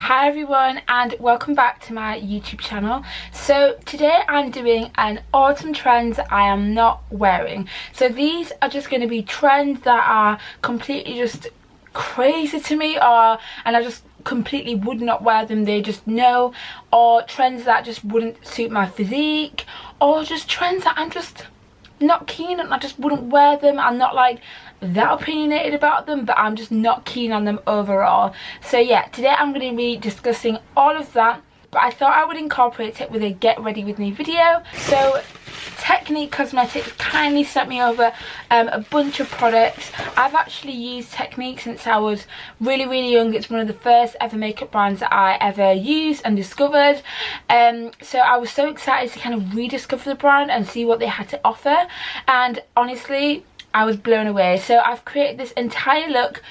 Hi everyone and welcome back to my YouTube channel. So today I'm doing an autumn trends I am not wearing. So these are just going to be trends that are completely just crazy to me, and I just completely would not wear them. They just no, or trends that just wouldn't suit my physique, or just trends that I'm just not keen on. I just wouldn't wear them. I'm not like that opinionated about them, but I'm just not keen on them overall. So yeah, today I'm going to be discussing all of that, but I thought I would incorporate it with a get ready with me video. So Technic Cosmetic kindly sent me over a bunch of products. I've actually used Technic since I was really young. It's one of the first ever makeup brands that I ever used and discovered. So I was so excited to kind of rediscover the brand and see what they had to offer, and honestly I was blown away. So I've created this entire look,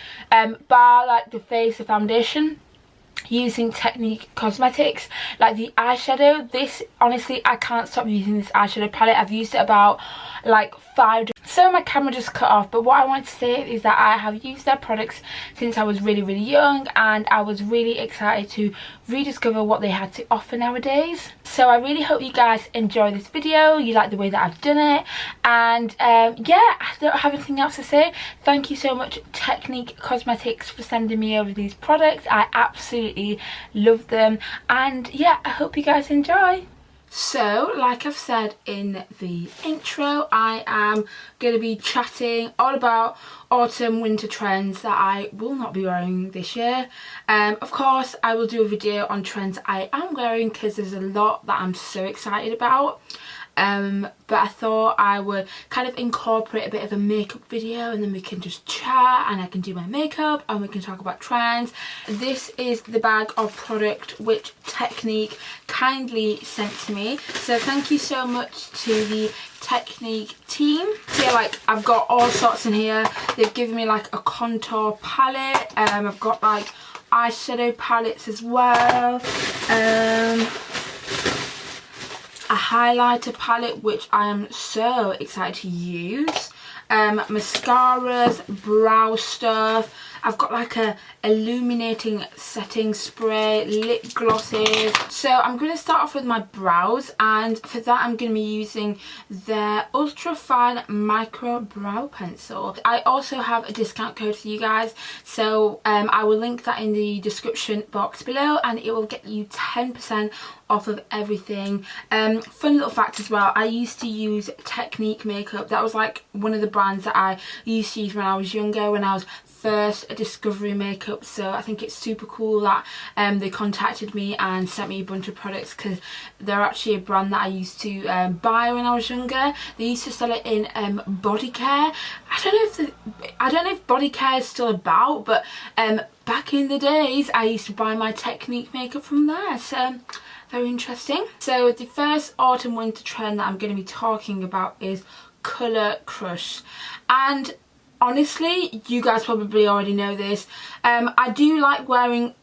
bar like the face, the foundation, using Technic Cosmetics. Like the eyeshadow, this honestly I can't stop using this eyeshadow palette. I've used it about like 5. So my camera just cut off, but what I want to say is that I have used their products since I was really young, and I was really excited to rediscover what they had to offer nowadays. So I really hope you guys enjoy this video, you like the way that I've done it, and yeah, I don't have anything else to say. Thank you so much Technic Cosmetics for sending me over these products. I absolutely love them, and yeah, I hope you guys enjoy. So, like I've said in the intro, I am going to be chatting all about autumn winter trends that I will not be wearing this year. Of course, I will do a video on trends I am wearing because there's a lot that I'm so excited about. But I thought I would kind of incorporate a bit of a makeup video, and then we can just chat and I can do my makeup and we can talk about trends. This is the bag of product which Technic kindly sent to me, so thank you so much to the Technic team. So yeah, like I've got all sorts in here. They've given me like a contour palette, I've got like eyeshadow palettes as well, a highlighter palette which I am so excited to use, mascaras, brow stuff. I've got like a illuminating setting spray, lip glosses. So I'm going to start off with my brows, and for that I'm going to be using their ultra fine micro brow pencil. I also have a discount code for you guys, so I will link that in the description box below, and it will get you 10% off of everything. Fun little fact as well, I used to use Technic makeup. That was like one of the brands that I used to use when I was younger, when I was first discovery makeup. So I think it's super cool that they contacted me and sent me a bunch of products, because they're actually a brand that I used to buy when I was younger. They used to sell it in body care. I don't know if body care is still about, but back in the days I used to buy my Technic makeup from there. So very interesting. So the first autumn winter trend that I'm going to be talking about is colour crush, and honestly, you guys probably already know this. I do like wearing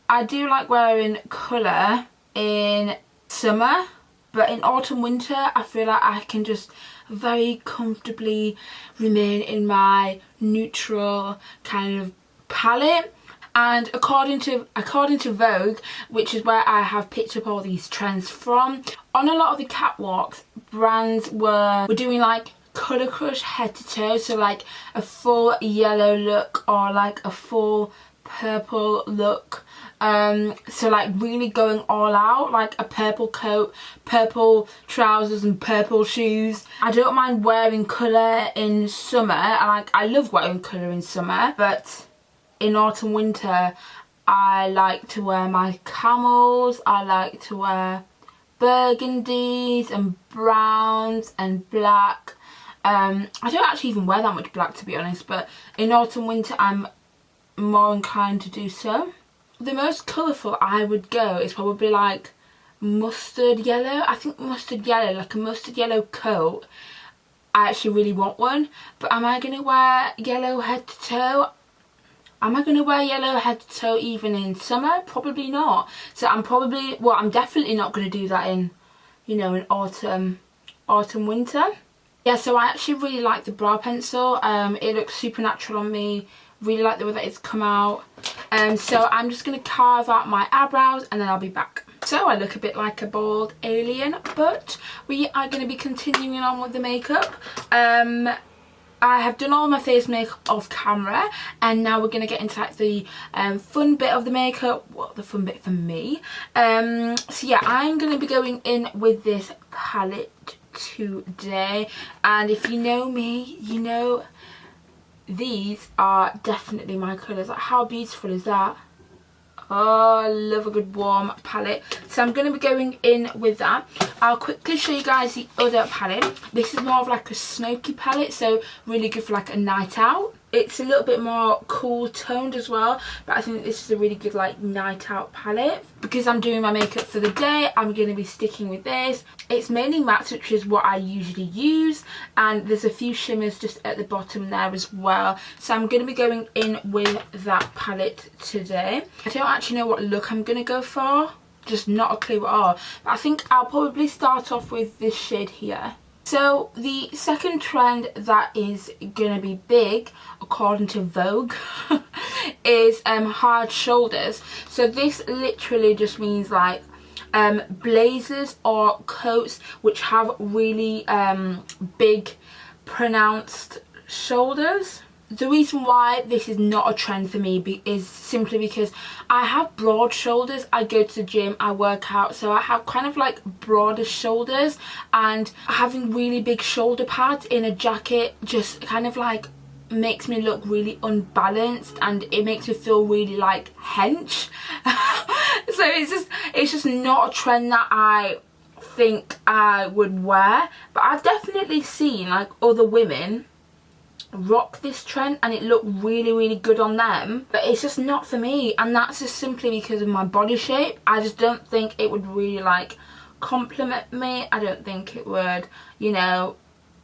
colour in summer, but in autumn winter I feel like I can just very comfortably remain in my neutral kind of palette. And according to Vogue, which is where I have picked up all these trends from, on a lot of the catwalks, brands were doing like colour crush head to toe, so like a full yellow look or like a full purple look, so like really going all out, like a purple coat, purple trousers and purple shoes. I don't mind wearing colour in summer, I love wearing colour in summer, but in autumn winter I like to wear my camels, I like to wear burgundies and browns and black. I don't actually even wear that much black, to be honest, but in autumn winter I'm more inclined to do so. The most colourful I would go is probably like mustard yellow. I think mustard yellow, like a mustard yellow coat, I actually really want one. But am I going to wear yellow head to toe? Am I going to wear yellow head to toe even in summer? Probably not. So I'm definitely not going to do that in, you know, in autumn winter. Yeah, so I actually really like the brow pencil. It looks super natural on me, Really like the way that it's come out. So I'm just going to carve out my eyebrows and then I'll be back. So I look a bit like a bald alien, but we are going to be continuing on with the makeup. I have done all my face makeup off camera, and now we're going to get into like the fun bit of the makeup. Well, the fun bit for me. So yeah, I'm going to be going in with this palette today, and if you know me, you know these are definitely my colours. Like, how beautiful is that? Oh, I love a good warm palette. So I'm going to be going in with that. I'll quickly show you guys the other palette. This is more of like a smoky palette, so really good for like a night out. It's a little bit more cool toned as well, but I think this is a really good like night out palette. Because I'm doing my makeup for the day, I'm going to be sticking with this. It's mainly mattes, which is what I usually use, and there's a few shimmers just at the bottom there as well. So I'm going to be going in with that palette today. I don't actually know what look I'm going to go for, just not a clue at all, but I think I'll probably start off with this shade here. So the second trend that is going to be big, according to Vogue, is hard shoulders. So this literally just means like blazers or coats which have really big pronounced shoulders. The reason why this is not a trend for me is simply because I have broad shoulders. I go to the gym, I work out, so I have kind of like broader shoulders, and having really big shoulder pads in a jacket just kind of like makes me look really unbalanced, and it makes me feel really like hench. So it's just not a trend that I think I would wear, but I've definitely seen like other women rock this trend and it looked really good on them, but it's just not for me, and that's just simply because of my body shape. I just don't think it would really like compliment me. I don't think it would, you know,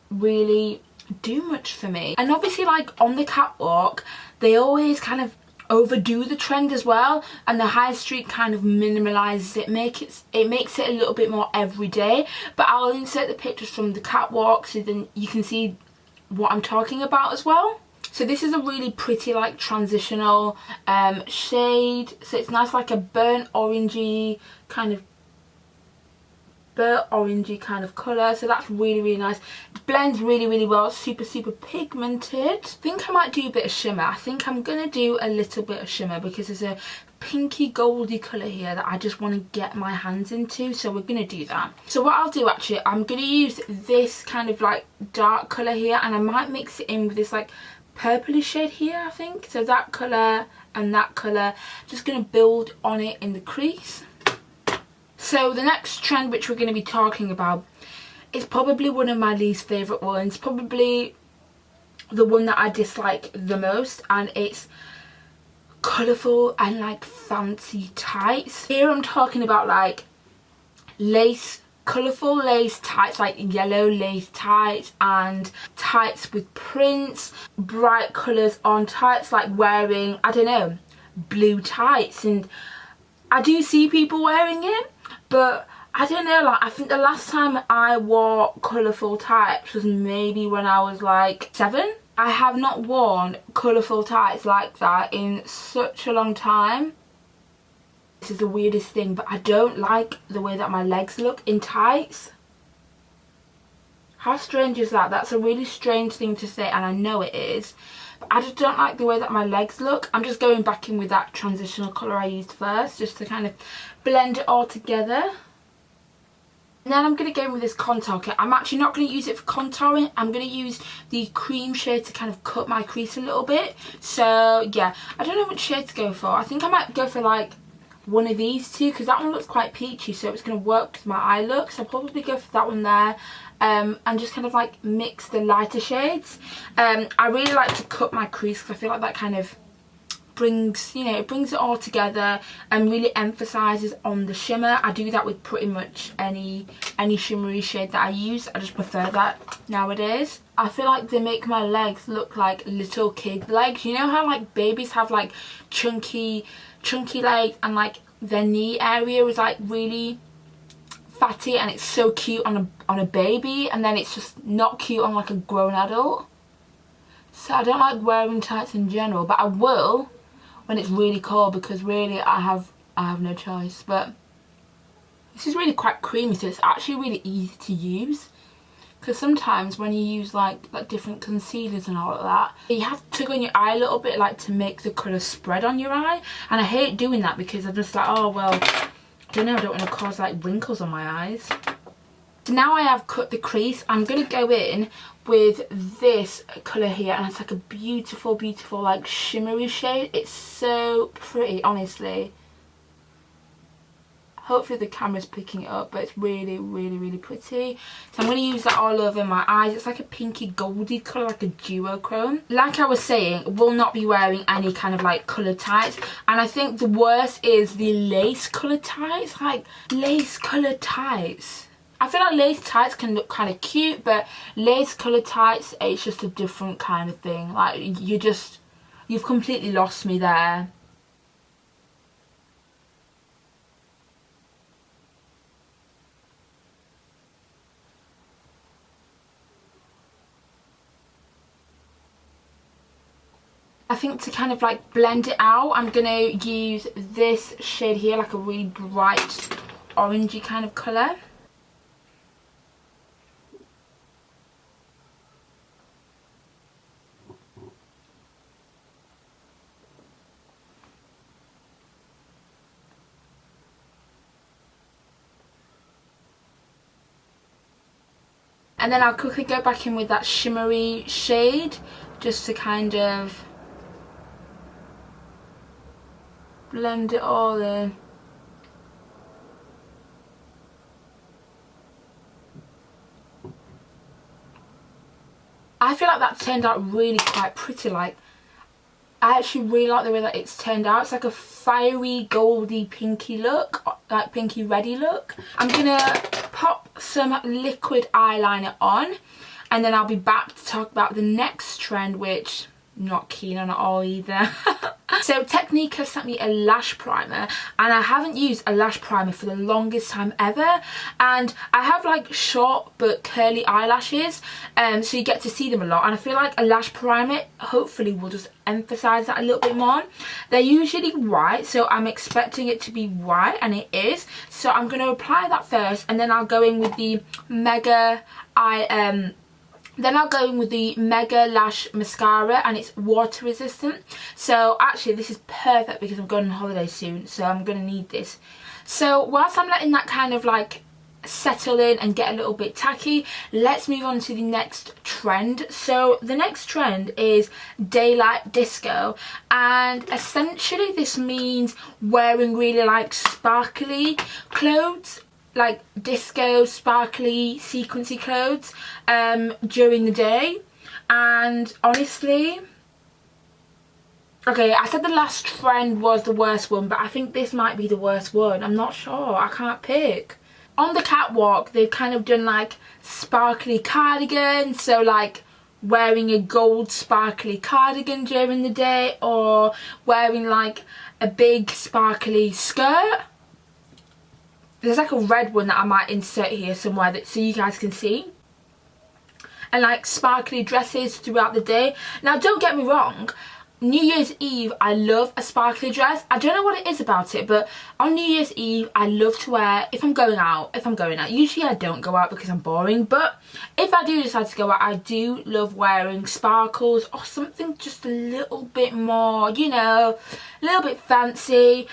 really do much for me. And obviously like on the catwalk they always kind of overdo the trend as well, and the high street kind of minimalizes it, makes it a little bit more everyday. But I'll insert the pictures from the catwalk so then you can see what I'm talking about as well. So this is a really pretty like transitional shade. So it's nice, like a burnt orangey kind of colour. So that's really nice. It blends really well. Super pigmented. I think I might do a bit of shimmer. I think I'm gonna do a little bit of shimmer because there's a pinky goldy colour here that I just want to get my hands into, so we're gonna do that. So what I'll do, actually, I'm gonna use this kind of like dark colour here, and I might mix it in with this like purpley shade here, I think. So that colour and that colour, just gonna build on it in the crease. So the next trend which we're going to be talking about is probably one of my least favourite ones, probably the one that I dislike the most, and it's colourful and like fancy tights. Here I'm talking about like lace, colourful lace tights, like yellow lace tights and tights with prints, bright colours on tights, like wearing, I don't know, blue tights. And I do see people wearing it, but I don't know, like I think the last time I wore colourful tights was maybe when I was like 7. I have not worn colourful tights like that in such a long time. This is the weirdest thing, but I don't like the way that my legs look in tights. How strange is that? That's a really strange thing to say, and I know it is. But I just don't like the way that my legs look. I'm just going back in with that transitional colour I used first, just to kind of blend it all together. And then I'm going to go in with this contour kit. I'm actually not going to use it for contouring. I'm going to use the cream shade to kind of cut my crease a little bit. So yeah, I don't know which shade to go for. I think I might go for like one of these two, because that one looks quite peachy, so it's going to work with my eye look. So I'll probably go for that one there. And just kind of like mix the lighter shades. I really like to cut my crease because I feel like that kind of brings, you know, it brings it all together and really emphasizes on the shimmer. I do that with pretty much any shimmery shade that I use. I just prefer that nowadays. I feel like they make my legs look like little kid legs. You know how like babies have like chunky legs, and like their knee area is like really fatty, and it's so cute on a baby, and then it's just not cute on like a grown adult. So I don't like wearing tights in general, but I will when it's really cold, because really I have no choice. But this is really quite creamy, so it's actually really easy to use. Because sometimes when you use like different concealers and all of that, you have to go on your eye a little bit, like to make the colour spread on your eye. And I hate doing that because I'm just like, oh well, I don't know, I don't want to cause like wrinkles on my eyes. So now I have cut the crease, I'm going to go in with this colour here, and it's like a beautiful, beautiful like shimmery shade. It's so pretty, honestly. Hopefully the camera's picking it up, but it's really, really, really pretty. So I'm going to use that all over my eyes. It's like a pinky goldy colour, like a duochrome. Like I was saying, will not be wearing any kind of like coloured tights. And I think the worst is the lace coloured tights. Like lace coloured tights. I feel like lace tights can look kind of cute, but lace coloured tights, it's just a different kind of thing. Like you've completely lost me there. I think to kind of like blend it out, I'm going to use this shade here, like a really bright orangey kind of colour. And then I'll quickly go back in with that shimmery shade, just to kind of blend it all in. I feel like that turned out really quite pretty. Like, I actually really like the way that it's turned out. It's like a fiery, goldy, pinky look, like pinky reddy look. I'm gonna pop some liquid eyeliner on, and then I'll be back to talk about the next trend, which I'm not keen on at all either. So Technic has sent me a lash primer, and I haven't used a lash primer for the longest time ever, and I have like short but curly eyelashes, so you get to see them a lot, and I feel like a lash primer hopefully will just emphasize that a little bit more. They're usually white, so I'm expecting it to be white, and it is. So I'm going to apply that first, and then I'll go in with the Mega Mega Lash Mascara, and it's water resistant. So actually this is perfect because I'm going on holiday soon, so I'm going to need this. So whilst I'm letting that kind of like settle in and get a little bit tacky, let's move on to the next trend. So the next trend is daylight disco, and essentially this means wearing really like sparkly clothes, like disco sparkly sequency clothes during the day. And honestly, okay, I said the last trend was the worst one, but I think this might be the worst one. I'm not sure, I can't pick. On the catwalk they've kind of done like sparkly cardigans, so like wearing a gold sparkly cardigan during the day, or wearing like a big sparkly skirt. There's like a red one that I might insert here somewhere that so you guys can see. And like sparkly dresses throughout the day. Now don't get me wrong, New Year's Eve I love a sparkly dress. I don't know what it is about it, but on New Year's Eve I love to wear, if I'm going out. Usually I don't go out because I'm boring, but if I do decide to go out, I do love wearing sparkles or something just a little bit more, you know, a little bit fancy.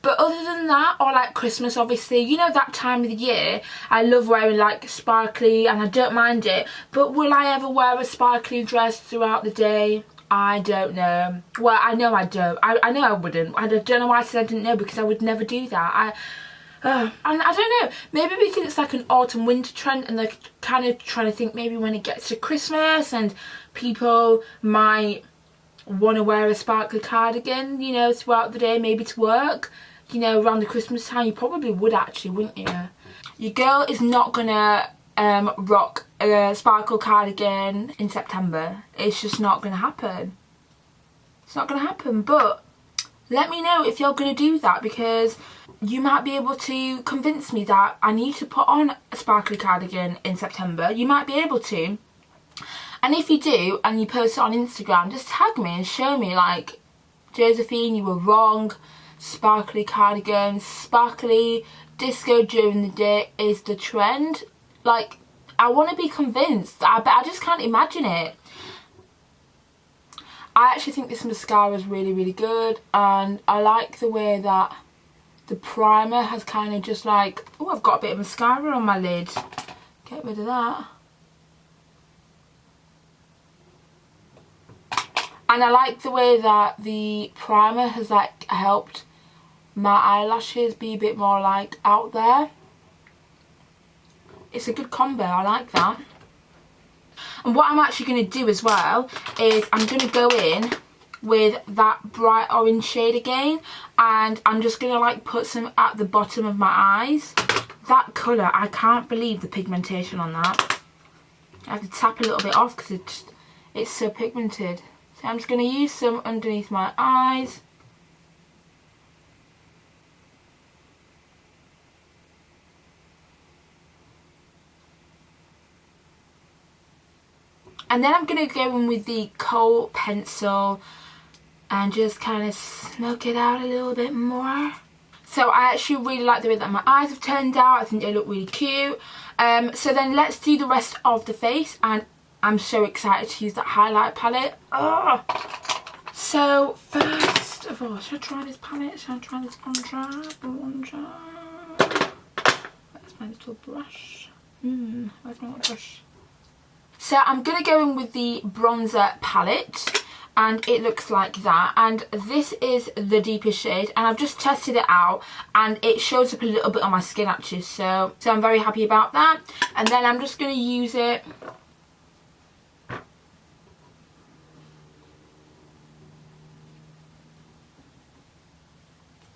But other than that, or like Christmas obviously, you know, that time of the year, I love wearing like sparkly and I don't mind it. But will I ever wear a sparkly dress throughout the day? I don't know. Well, I know I don't. I know I wouldn't. I don't know why I said I didn't know, because I would never do that. And I don't know, maybe because it's like an autumn winter trend, and they're kind of trying to think maybe when it gets to Christmas and people might want to wear a sparkly cardigan, you know, throughout the day, maybe to work. You know, around the Christmas time, you probably would actually, wouldn't you? Your girl is not gonna rock a sparkle cardigan in September. It's just not gonna happen. It's not gonna happen. But let me know if you're gonna do that, because you might be able to convince me that I need to put on a sparkly cardigan in September. You might be able to. And if you do and you post it on Instagram, just tag me and show me, like, Josephine, you were wrong. Sparkly cardigans, sparkly disco during the day is the trend. Like, I want to be convinced, but I just can't imagine it. I actually think this mascara is really, really good, and I like the way that the primer has kind of just like, oh, I've got a bit of mascara on my lid. Get rid of that. And I like the way that the primer has like helped my eyelashes be a bit more like out there. It's a good combo, I like that. And what I'm actually going to do as well is I'm going to go in with that bright orange shade again, and I'm just going to like put some at the bottom of my eyes. That colour, I can't believe the pigmentation on that. I have to tap a little bit off because it's so pigmented. So I'm just going to use some underneath my eyes. And then I'm going to go in with the kohl pencil and just kind of smoke it out a little bit more. So I actually really like the way that my eyes have turned out. I think they look really cute. So then let's do the rest of the face, and I'm so excited to use that highlight palette. Oh. So first of all, should I try this palette? Should I try this bronzer? Where's my little brush? Where's my little brush? So I'm going to go in with the bronzer palette, and it looks like that, and this is the deepest shade, and I've just tested it out and it shows up a little bit on my skin actually, so I'm very happy about that. And then I'm just going to use it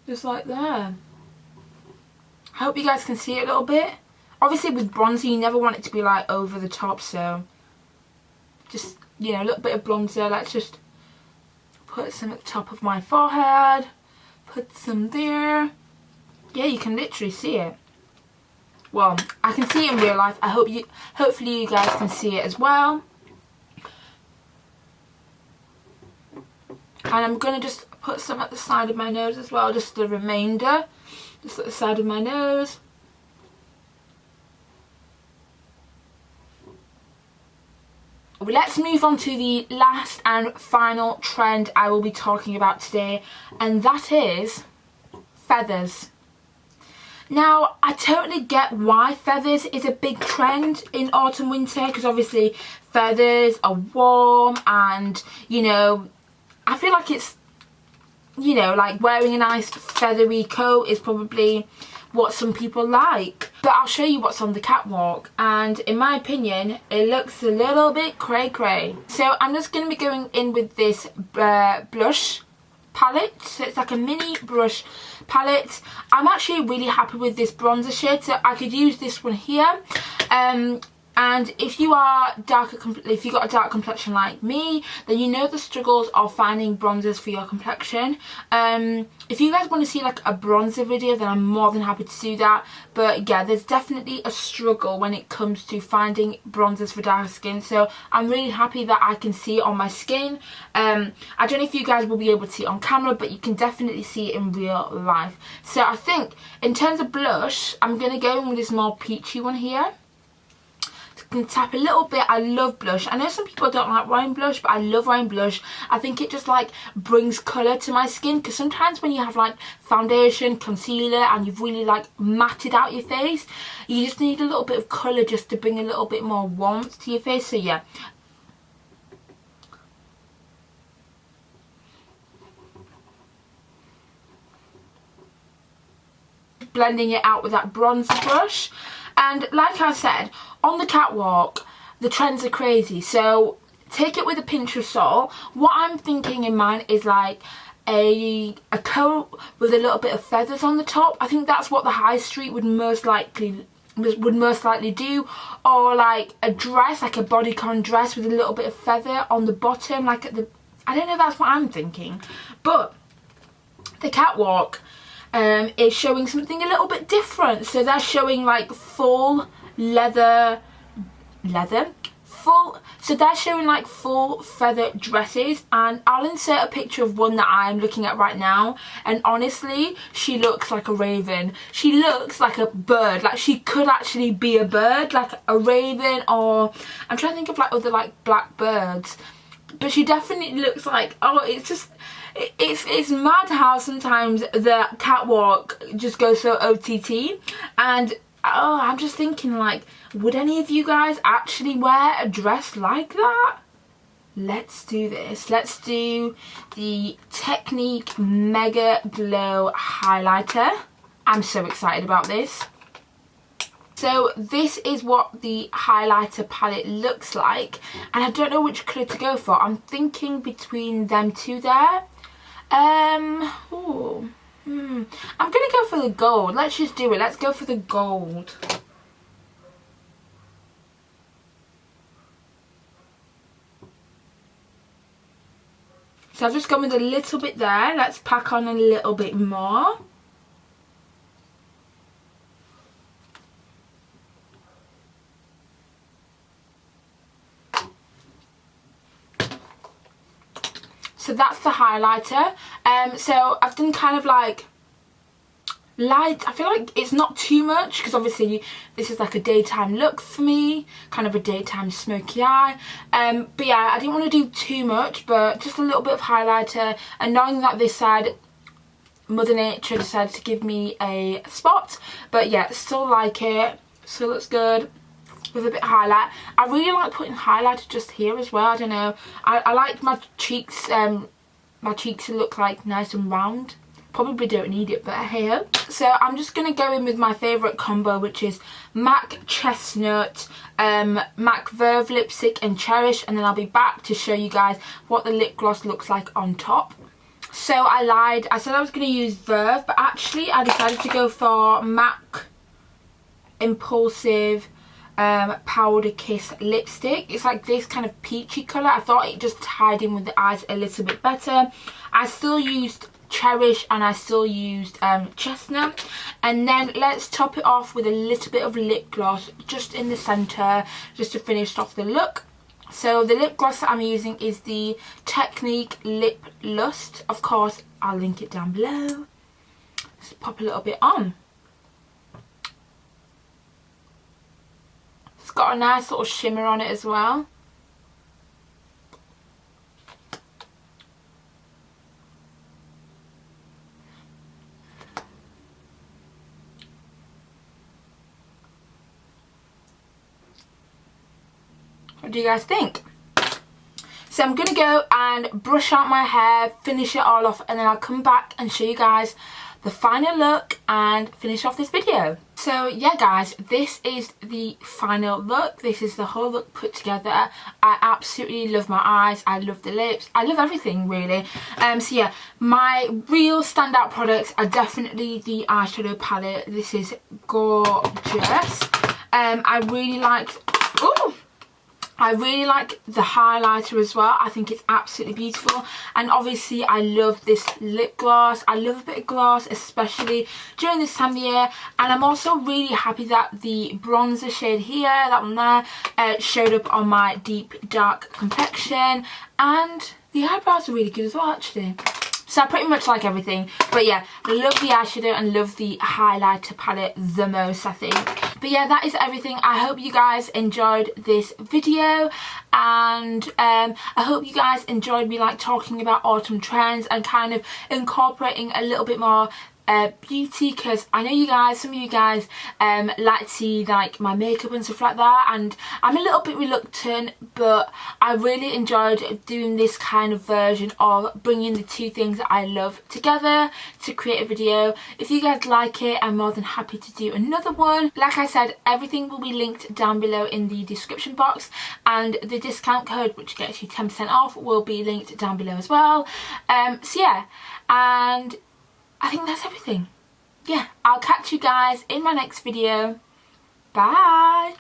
just like there. I hope you guys can see it a little bit. Obviously with bronzer you never want it to be like over the top, so just, you know, a little bit of bronzer. Let's just put some at the top of my forehead, put some there. Yeah, you can literally see it. Well, I can see it in real life. Hopefully you guys can see it as well. And I'm going to just put some at the side of my nose as well, just the remainder, just at the side of my nose. Let's move on to the last and final trend I will be talking about today, and that is feathers. Now, I totally get why feathers is a big trend in autumn winter, because obviously feathers are warm, and, you know, I feel like it's, you know, like wearing a nice feathery coat is probably what some people like. But I'll show you what's on the catwalk, and in my opinion it looks a little bit cray cray. So I'm just going to be going in with this blush palette. So it's like a mini brush palette. I'm actually really happy with this bronzer shade, so I could use this one here. And if you are if you've got a dark complexion like me, then you know the struggles of finding bronzers for your complexion. If you guys want to see like a bronzer video, then I'm more than happy to do that. But yeah, there's definitely a struggle when it comes to finding bronzers for dark skin. So I'm really happy that I can see it on my skin. I don't know if you guys will be able to see it on camera, but you can definitely see it in real life. So I think in terms of blush, I'm going to go in with this more peachy one here. Can tap a little bit. I love blush. I know some people don't like wearing blush, but I love wearing blush. I think it just like brings colour to my skin, because sometimes when you have like foundation, concealer, and you've really like matted out your face, you just need a little bit of colour just to bring a little bit more warmth to your face. So yeah, blending it out with that bronzer brush. And like I said, on the catwalk, the trends are crazy, so take it with a pinch of salt. What I'm thinking in mind is like a coat with a little bit of feathers on the top. I think that's what the high street would most likely do, or like a dress, like a bodycon dress with a little bit of feather on the bottom, like at the, I don't know, that's what I'm thinking. But the catwalk is showing something a little bit different. So they're showing like full leather full, so they're showing like full feather dresses, and I'll insert a picture of one that I'm looking at right now, and honestly she looks like a raven. She looks like a bird, like she could actually be a bird, like a raven, or I'm trying to think of like other like black birds, but she definitely looks like, oh, it's just, it's mad how sometimes the catwalk just goes so OTT. And oh, I'm just thinking, like, would any of you guys actually wear a dress like that? Let's do this. Let's do the Technic Mega Glow Highlighter. I'm so excited about this. So this is what the highlighter palette looks like, and I don't know which colour to go for. I'm thinking between them two there. I'm gonna go for the gold. Let's just do it. Let's go for the gold. So I've just gone with a little bit there. Let's pack on a little bit more. So that's the highlighter. So I've done kind of like light. I feel like it's not too much because obviously this is like a daytime look for me, kind of a daytime smoky eye. But yeah, I didn't want to do too much, but just a little bit of highlighter. And knowing that this side, Mother Nature decided to give me a spot, but yeah, still like it. Still looks good. With a bit of highlight. I really like putting highlighter just here as well. I don't know. I like my cheeks to look like nice and round. Probably don't need it, but hey ho. So I'm just gonna go in with my favourite combo, which is MAC Chestnut, MAC Verve Lipstick and Cherish, and then I'll be back to show you guys what the lip gloss looks like on top. So I lied. I said I was gonna use Verve, but actually I decided to go for MAC Impulsive Powder Kiss lipstick. It's like this kind of peachy colour. I thought it just tied in with the eyes a little bit better. I still used Cherish and I still used Chestnut, and then let's top it off with a little bit of lip gloss just in the centre, just to finish off the look. So the lip gloss that I'm using is the Technic Lip Lust. Of course I'll link it down below. Let's pop a little bit on. Got a nice little shimmer on it as well. What do you guys think? So I'm gonna go and brush out my hair, finish it all off, and then I'll come back and show you guys the final look and finish off this video. So yeah guys, this is the final look. This is the whole look put together. I absolutely love my eyes, I love the lips, I love everything really. So yeah, my real standout products are definitely the eyeshadow palette. This is gorgeous. I really like the highlighter as well. I think it's absolutely beautiful, and obviously I love this lip gloss. I love a bit of gloss, especially during this time of year. And I'm also really happy that the bronzer shade here, that one there, showed up on my deep dark complexion, and the eyebrows are really good as well actually. So I pretty much like everything. But yeah, love the eyeshadow and love the highlighter palette the most, I think. But yeah, that is everything. I hope you guys enjoyed this video, and I hope you guys enjoyed me like talking about autumn trends and kind of incorporating a little bit more beauty, because I know you guys, some of you guys like to see like my makeup and stuff like that, and I'm a little bit reluctant, but I really enjoyed doing this kind of version of bringing the two things that I love together to create a video. If you guys like it, I'm more than happy to do another one. Like I said, everything will be linked down below in the description box, and the discount code which gets you 10% off will be linked down below as well. So yeah, and I think that's everything. Yeah, I'll catch you guys in my next video. Bye!